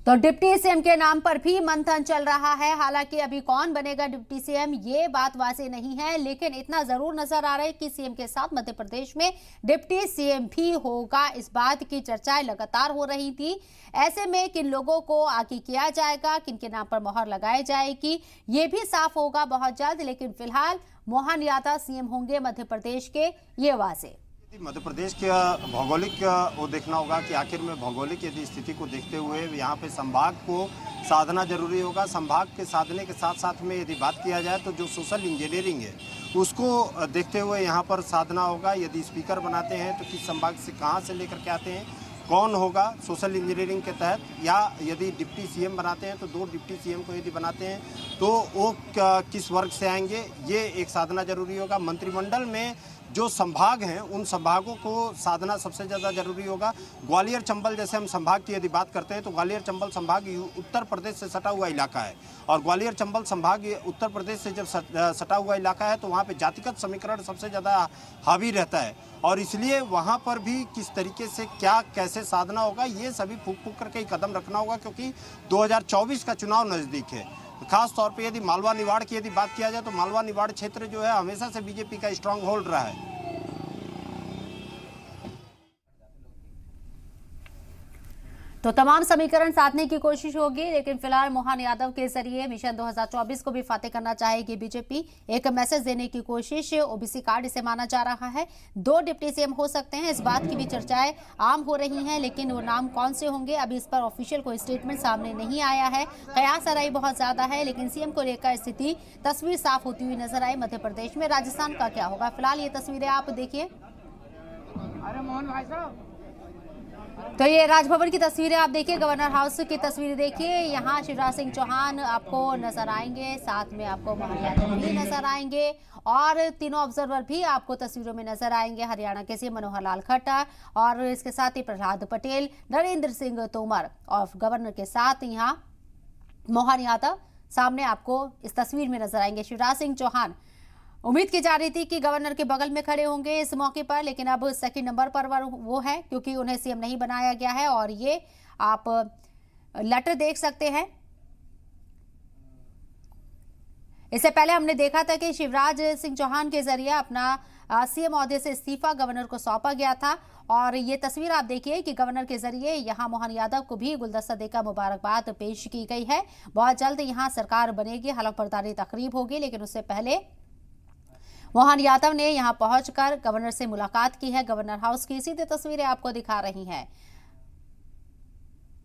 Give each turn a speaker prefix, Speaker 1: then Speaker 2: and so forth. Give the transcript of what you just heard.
Speaker 1: तो deputy CM के नाम पर भी मंथन चल रहा है। हालांकि अभी कौन बनेगा डिप्टी सीएम ये बात वाज़ेह नहीं है, लेकिन इतना जरूर नजर आ रहा है कि सीएम के साथ मध्य प्रदेश में डिप्टी सीएम भी होगा। इस बात की चर्चाएं लगातार हो रही थी। ऐसे में किन लोगों को आगे किया जाएगा, किन के नाम पर मोहर लगाई जाएगी, ये भी साफ होगा बहुत जल्द। लेकिन फिलहाल मोहन यादव सीएम होंगे मध्य प्रदेश के, ये वाज़ेह।
Speaker 2: मध्य प्रदेश का भौगोलिक वो देखना होगा कि आखिर में भौगोलिक यदि स्थिति को देखते हुए यहाँ पे संभाग को साधना जरूरी होगा। संभाग के साधने के साथ साथ में यदि बात किया जाए तो जो सोशल इंजीनियरिंग है उसको देखते हुए यहाँ पर साधना होगा। यदि स्पीकर बनाते हैं तो किस संभाग से कहाँ से लेकर के आते हैं, कौन होगा सोशल इंजीनियरिंग के तहत, या यदि डिप्टी सीएम बनाते हैं तो 2 डिप्टी सीएम को यदि बनाते हैं तो वो किस वर्ग से आएंगे, ये एक साधना जरूरी होगा। मंत्रिमंडल में जो संभाग हैं उन संभागों को साधना सबसे ज़्यादा जरूरी होगा। ग्वालियर चंबल जैसे हम संभाग की यदि बात करते हैं तो ग्वालियर चंबल संभाग उत्तर प्रदेश से सटा हुआ इलाका है, और ग्वालियर चंबल संभाग उत्तर प्रदेश से जब सटा हुआ इलाका है तो वहाँ पे जातिगत समीकरण सबसे ज़्यादा हावी रहता है, और इसलिए वहाँ पर भी किस तरीके से क्या कैसे साधना होगा ये सभी फूक फूक करके ही कदम रखना होगा, क्योंकि 2024 का चुनाव नज़दीक है। खास तौर पे यदि मालवा निवाड़ की यदि बात किया जाए तो मालवा निवाड़ क्षेत्र जो है हमेशा से बीजेपी का स्ट्रांग होल्ड रहा है।
Speaker 1: तो तमाम समीकरण साधने की कोशिश होगी, लेकिन फिलहाल मोहन यादव के जरिए मिशन 2024 को भी फाते करना चाहेगी बीजेपी। एक मैसेज देने की कोशिश, ओबीसी कार्ड इसे माना जा रहा है। 2 डिप्टी सीएम हो सकते हैं, इस बात की भी चर्चाएं आम हो रही हैं, लेकिन वो नाम कौन से होंगे अभी इस पर ऑफिशियल कोई स्टेटमेंट सामने नहीं आया है। कयास आराई बहुत ज्यादा है, लेकिन सीएम को लेकर स्थिति तस्वीर साफ होती हुई नजर आई मध्य प्रदेश में। राजस्थान का क्या होगा, फिलहाल ये तस्वीरें आप देखिए।
Speaker 3: अरे मोहन भाई साहब,
Speaker 1: तो ये राजभवन की तस्वीरें आप देखिए, गवर्नर हाउस की तस्वीरें देखिए। यहाँ शिवराज सिंह चौहान आपको नजर आएंगे, साथ में आपको मोहन यादव भी नजर आएंगे, और तीनों ऑब्जर्वर भी आपको तस्वीरों में नजर आएंगे। हरियाणा के सीएम मनोहर लाल खट्टर और इसके साथ ही प्रहलाद पटेल, नरेंद्र सिंह तोमर, और गवर्नर के साथ यहाँ मोहन यादव सामने आपको इस तस्वीर में नजर आएंगे। शिवराज सिंह चौहान, उम्मीद की जा रही थी कि गवर्नर के बगल में खड़े होंगे इस मौके पर, लेकिन अब सेकंड नंबर पर वो है क्योंकि उन्हें सीएम नहीं बनाया गया है। और ये आप लेटर देख सकते हैं। इससे पहले हमने देखा था कि शिवराज सिंह चौहान के जरिए अपना सीएम ओहदे से इस्तीफा गवर्नर को सौंपा गया था, और ये तस्वीर आप देखिए कि गवर्नर के जरिए यहां मोहन यादव को भी गुलदस्ता देकर मुबारकबाद पेश की गई है। बहुत जल्द यहां सरकार बनेगी, हलफ बर्दारी तकरीब होगी, लेकिन उससे पहले मोहन यादव ने यहां पहुंचकर गवर्नर से मुलाकात की है। गवर्नर हाउस की सीधी तस्वीरें आपको दिखा रही हैं।